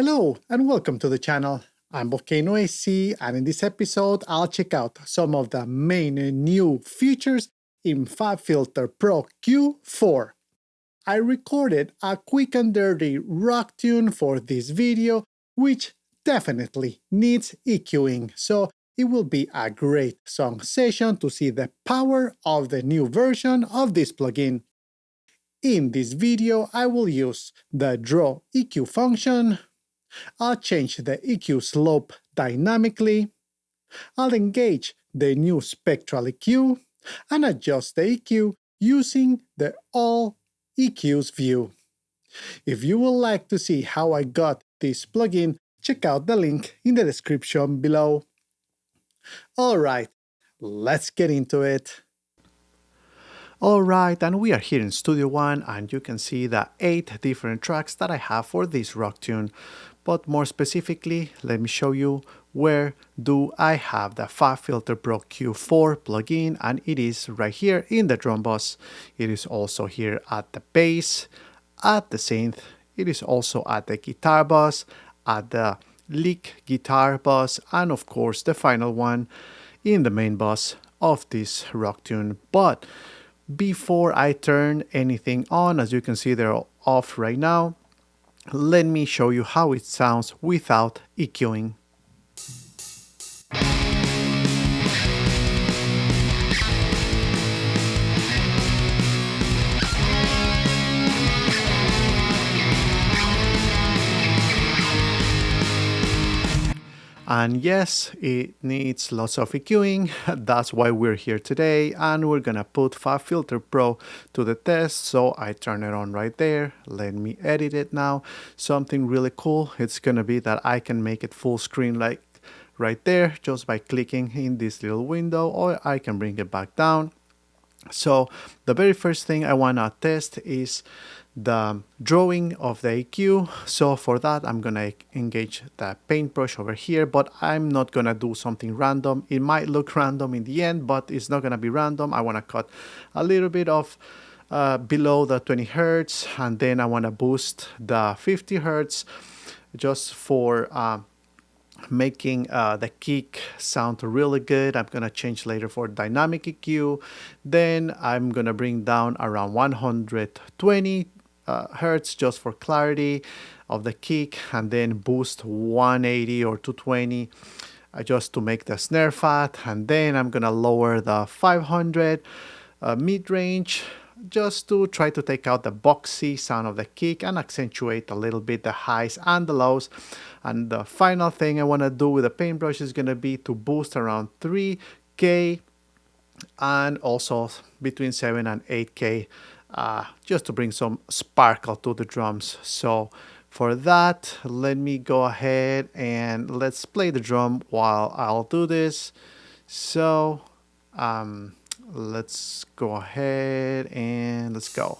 Hello and welcome to the channel. I'm Volcano-AC, and in this episode I'll check out some of the main new features in FabFilter Pro Q4. I recorded a quick and dirty rock tune for this video, which definitely needs EQing, so it will be a great song session to see the power of the new version of this plugin. In this video I will use the draw EQ function. I'll change the EQ slope dynamically, I'll engage the new Spectral EQ, and adjust the EQ using the All EQs view. If you would like to see how I got this plugin, check out the link in the description below. Alright, let's get into it. Alright, and we are here in Studio One, and you can see the 8 different tracks that I have for this rock tune. But more specifically, let me show you where do I have the FabFilter Pro Q4 plugin, and it is right here in the drum bus. It is also here at the bass, at the synth, it is also at the guitar bus, at the lick guitar bus, and of course the final one in the main bus of this rock tune. But before I turn anything on, as you can see they're off right now, let me show you how it sounds without EQing. And yes, it needs lots of EQing, that's why we're here today, and we're gonna put FabFilter Pro to the test, so I turn it on right there. Let me edit it now. Something really cool, it's gonna be that I can make it full screen like right there, just by clicking in this little window, or I can bring it back down. So the very first thing I wanna test is the drawing of the EQ. So for that I'm gonna engage the paintbrush over here, but I'm not gonna do something random. It might look random in the end, but it's not gonna be random. I want to cut a little bit of below the 20 Hertz, and then I want to boost the 50 Hertz just for making the kick sound really good. I'm gonna change later for dynamic EQ. Then I'm gonna bring down around 120 Hertz just for clarity of the kick, and then boost 180 or 220 just to make the snare fat, and then I'm gonna lower the 500 mid-range just to try to take out the boxy sound of the kick and accentuate a little bit the highs and the lows. And the final thing I want to do with the paintbrush is gonna be to boost around 3K and also between 7 and 8K just to bring some sparkle to the drums. So for that, let me go ahead and let's play the drum while I'll do this. So let's go ahead and let's go.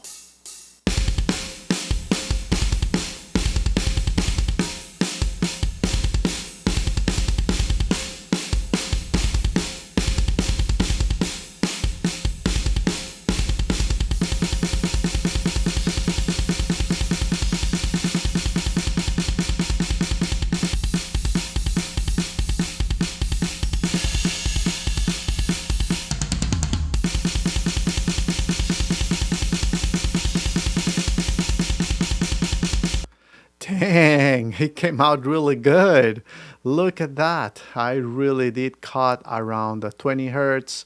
Dang, it came out really good. Look at that. I really did cut around the 20 Hertz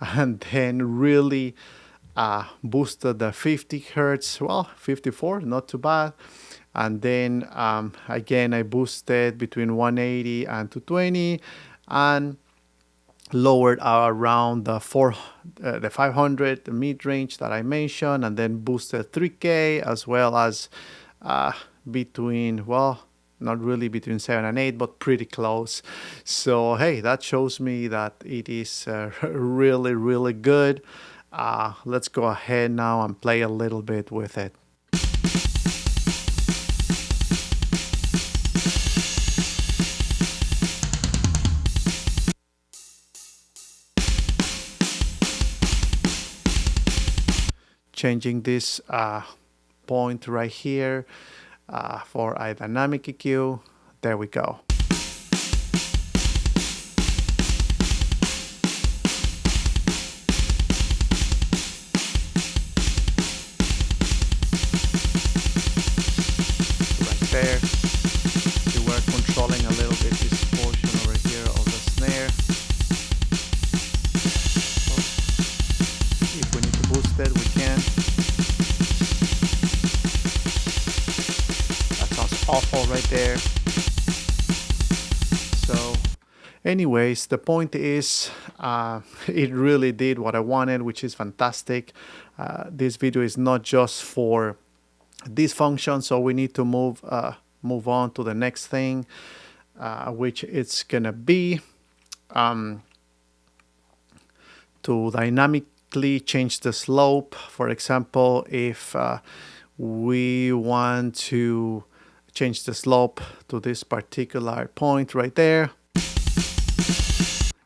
and then really boosted the 50 Hertz. Well, 54, not too bad. And then again, I boosted between 180 and 220 and lowered around the 500 mid-range that I mentioned, and then boosted 3K as well as between, well, not really between 7 and 8, but pretty close. So hey, that shows me that it is really good. Let's go ahead now and play a little bit with it. Changing this point right here, for a dynamic EQ. There we go. Right there. We were controlling a little bit this portion over here of the snare. So if we need to boost it, we can. That sounds awful right there. So anyways, the point is, it really did what I wanted, which is fantastic. This video is not just for this function, so we need to move on to the next thing, which it's gonna be to dynamically change the slope. For example, if we want to change the slope to this particular point right there.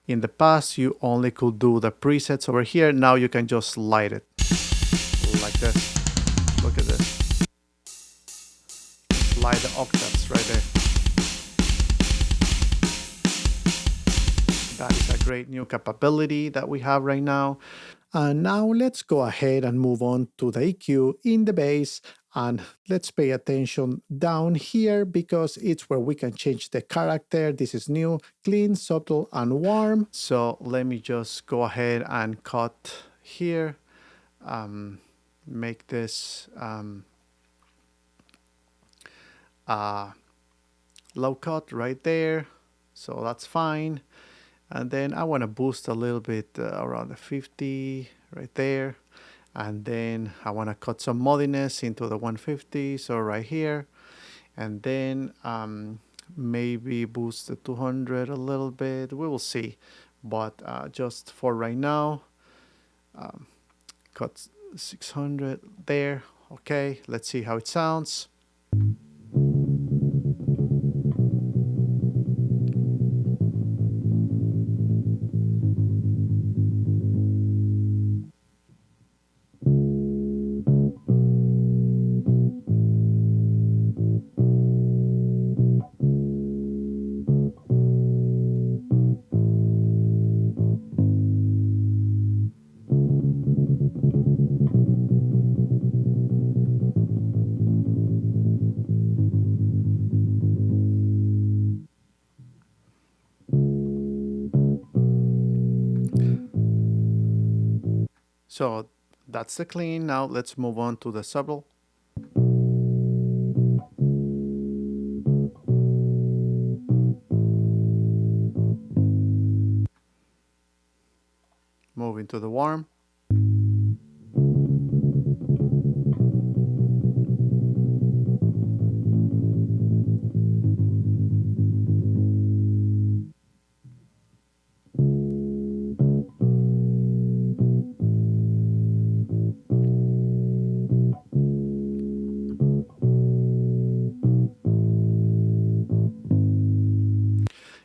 In the past, you only could do the presets over here. Now you can just slide it like this. Look at this. Slide the octaves right there. That is a great new capability that we have right now. And now let's go ahead and move on to the EQ in the bass, and let's pay attention down here because it's where we can change the character. This is new, clean, subtle, and warm. So let me just go ahead and cut here, make this low cut right there. So that's fine. And then I want to boost a little bit around the 50 right there. And then I want to cut some muddiness into the 150, so right here. And then maybe boost the 200 a little bit. We will see. But just for right now, cut 600 there. Okay, let's see how it sounds. So that's the clean. Now let's move on to the subtle. Move into the warm.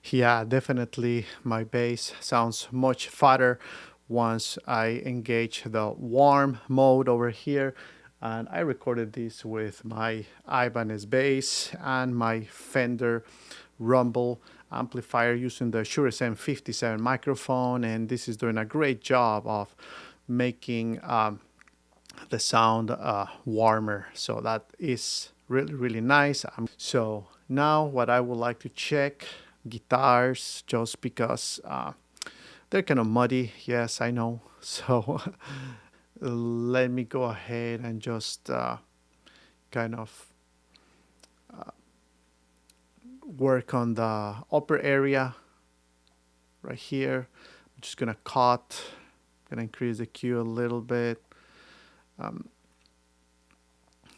Yeah, definitely my bass sounds much fatter once I engage the warm mode over here. And I recorded this with my Ibanez bass and my Fender Rumble amplifier using the Shure SM57 microphone, and this is doing a great job of making the sound warmer. So that is really nice. So now what I would like to check guitars, just because they're kind of muddy. Yes, I know. So let me go ahead and just kind of work on the upper area right here. I'm just gonna cut, gonna increase the Q a little bit.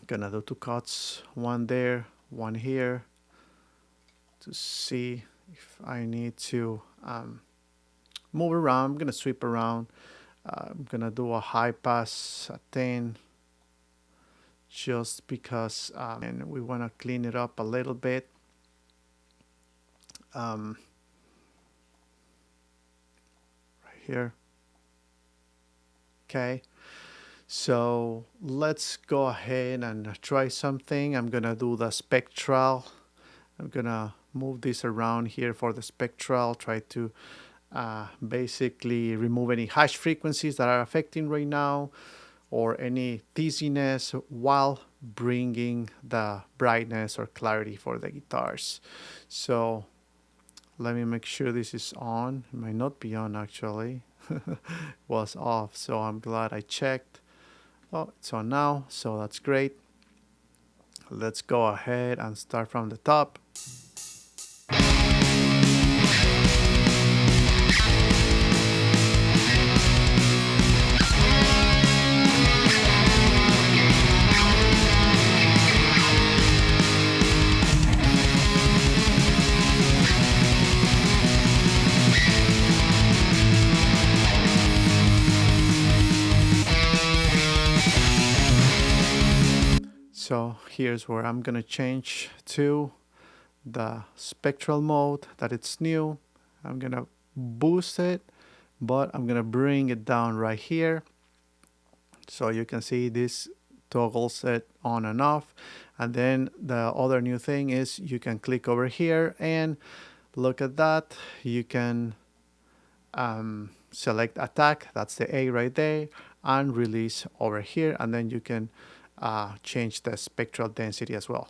Gonna do two cuts, one there, one here, to see if I need to move around. I'm gonna sweep around. I'm gonna do a high pass at 10, just because and we want to clean it up a little bit. Right here. Okay. So let's go ahead and try something. I'm gonna do the spectral. I'm gonna move this around here for the spectral, try to basically remove any hash frequencies that are affecting right now or any dizziness while bringing the brightness or clarity for the guitars. So let me make sure this is on. It might not be on actually. Was off, so I'm glad I checked. Oh, it's on now, so that's great. Let's go ahead and start from the top. So here's where I'm gonna change to the spectral mode that it's new. I'm gonna boost it, but I'm gonna bring it down right here. So you can see this toggles it on and off. And then the other new thing is you can click over here and look at that. You can select attack, that's the A right there, and release over here. And then you can change the spectral density as well.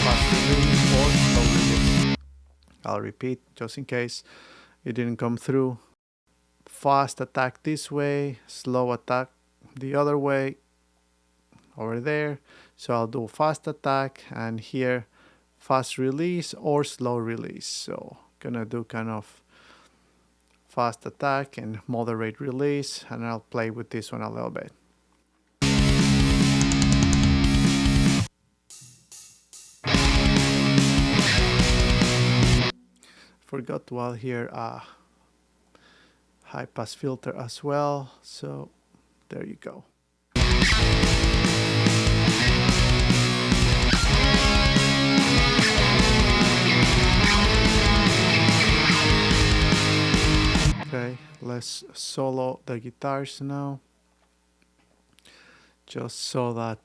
Fast release or slow release. I'll repeat just in case it didn't come through. Fast attack this way, slow attack the other way over there. So I'll do fast attack and here fast release or slow release. So gonna do kind of fast attack and moderate release, and I'll play with this one a little bit. Forgot to add here a high pass filter as well, so there you go. Okay, let's solo the guitars now, just so that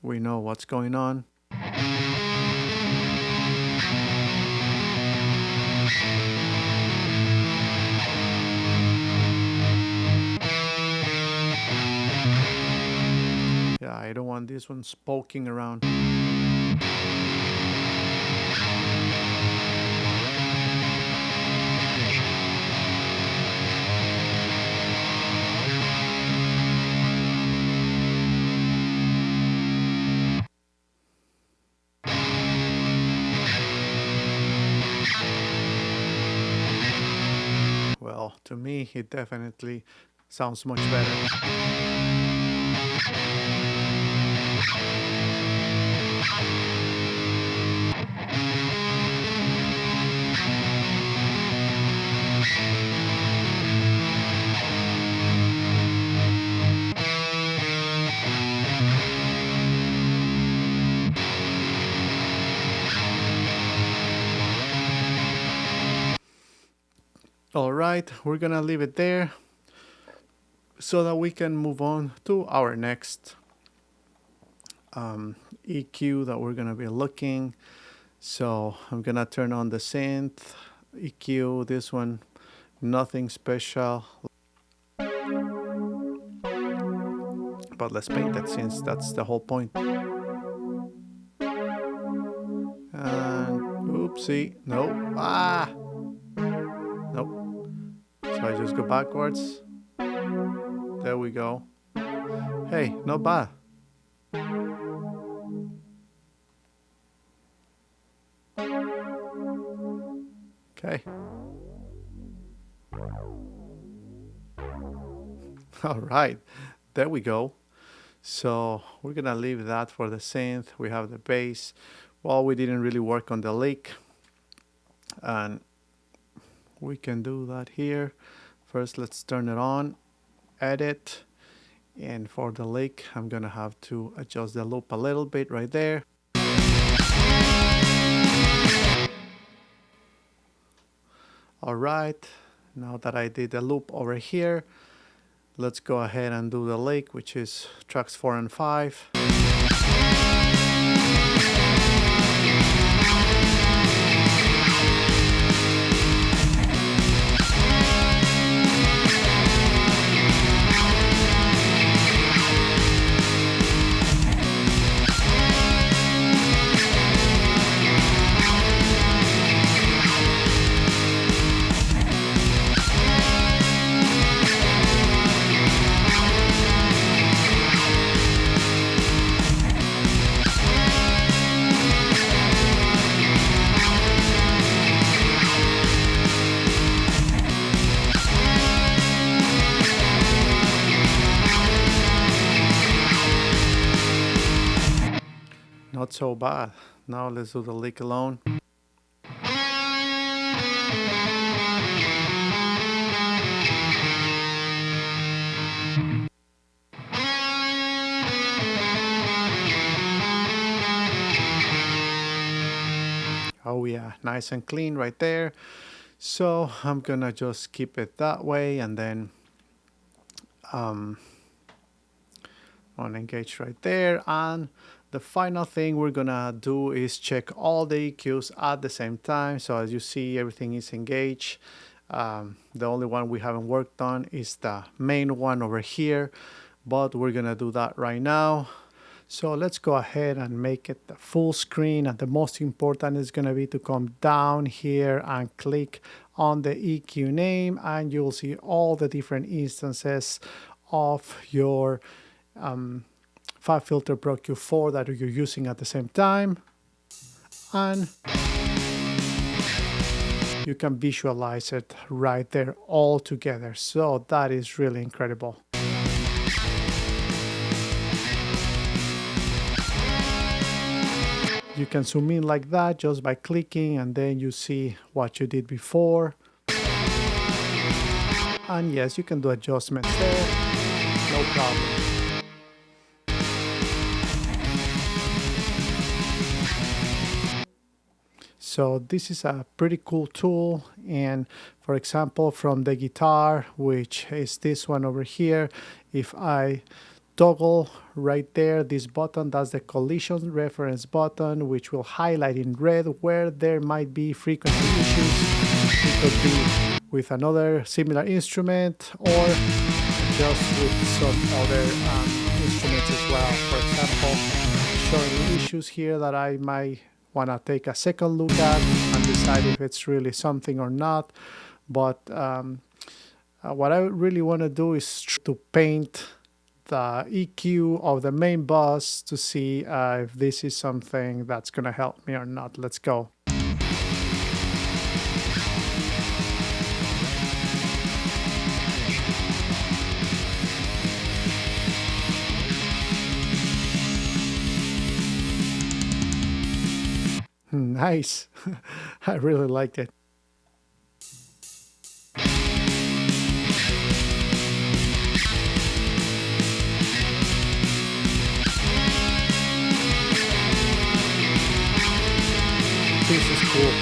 we know what's going on. Yeah, I don't want this one poking around. Well, to me, it definitely sounds much better. All right, we're gonna leave it there so that we can move on to our next EQ that we're gonna be looking. So I'm gonna turn on the synth EQ. This one, nothing special, but let's paint it since that's the whole point. And oopsie, no, nope. So I just go backwards. There we go. Hey, not bad. Okay. All right, there we go. So we're gonna leave that for the synth. We have the bass. Well, we didn't really work on the lick, and we can do that here. First, let's turn it on, edit, and for the lick, I'm gonna have to adjust the loop a little bit right there. All right, now that I did the loop over here, let's go ahead and do the lick, which is tracks 4 and 5. Not so bad. Now let's do the lick alone. Oh yeah, nice and clean right there. So I'm gonna just keep it that way, and then on engage right there. And the final thing we're gonna do is check all the EQs at the same time. So as you see, everything is engaged. The only one we haven't worked on is the main one over here, but we're gonna do that right now. So let's go ahead and make it the full screen, and the most important is going to be to come down here and click on the EQ name, and you'll see all the different instances of your FabFilter Pro Q4 that you're using at the same time, and you can visualize it right there all together. So that is really incredible. You can zoom in like that just by clicking, and then you see what you did before. And yes, you can do adjustments there, no problem. So this is a pretty cool tool, and for example, from the guitar, which is this one over here, if I toggle right there, this button, that's the collision reference button, which will highlight in red where there might be frequency issues. It could be with another similar instrument or just with some other instruments as well. For example, showing issues here that I might want to take a second look at and decide if it's really something or not. But what I really want to do is to paint the EQ of the main bus to see if this is something that's going to help me or not. Let's go. Nice. I really liked it. This is cool.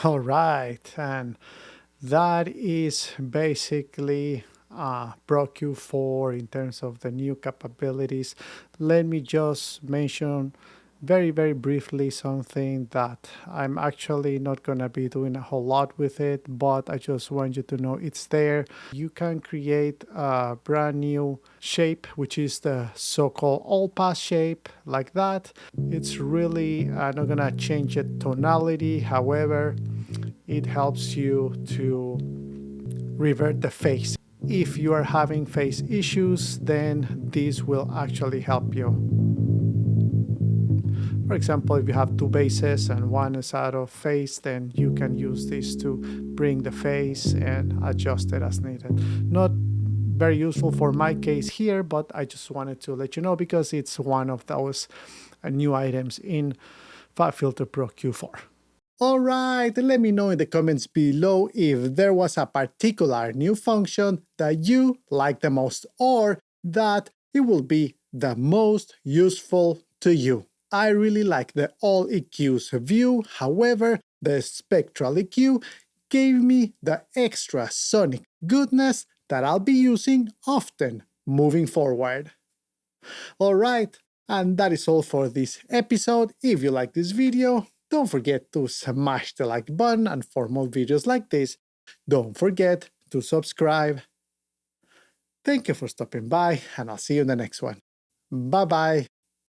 All right, and that is basically Pro Q4 in terms of the new capabilities. Let me just mention very briefly something that I'm actually not gonna be doing a whole lot with it, but I just want you to know it's there. You can create a brand new shape, which is the so-called all-pass shape, like that. It's really not gonna change it tonality, however, it helps you to revert the phase. If you are having phase issues, then this will actually help you. For example, if you have two basses and one is out of phase, then you can use this to bring the phase and adjust it as needed. Not very useful for my case here, but I just wanted to let you know because it's one of those new items in FabFilter Pro Q4. Alright, let me know in the comments below if there was a particular new function that you like the most or that it will be the most useful to you. I really like the all EQs view, however, the Spectral EQ gave me the extra sonic goodness that I'll be using often moving forward. Alright, and that is all for this episode. If you like this video, don't forget to smash the like button, and for more videos like this, don't forget to subscribe. Thank you for stopping by, and I'll see you in the next one. Bye bye.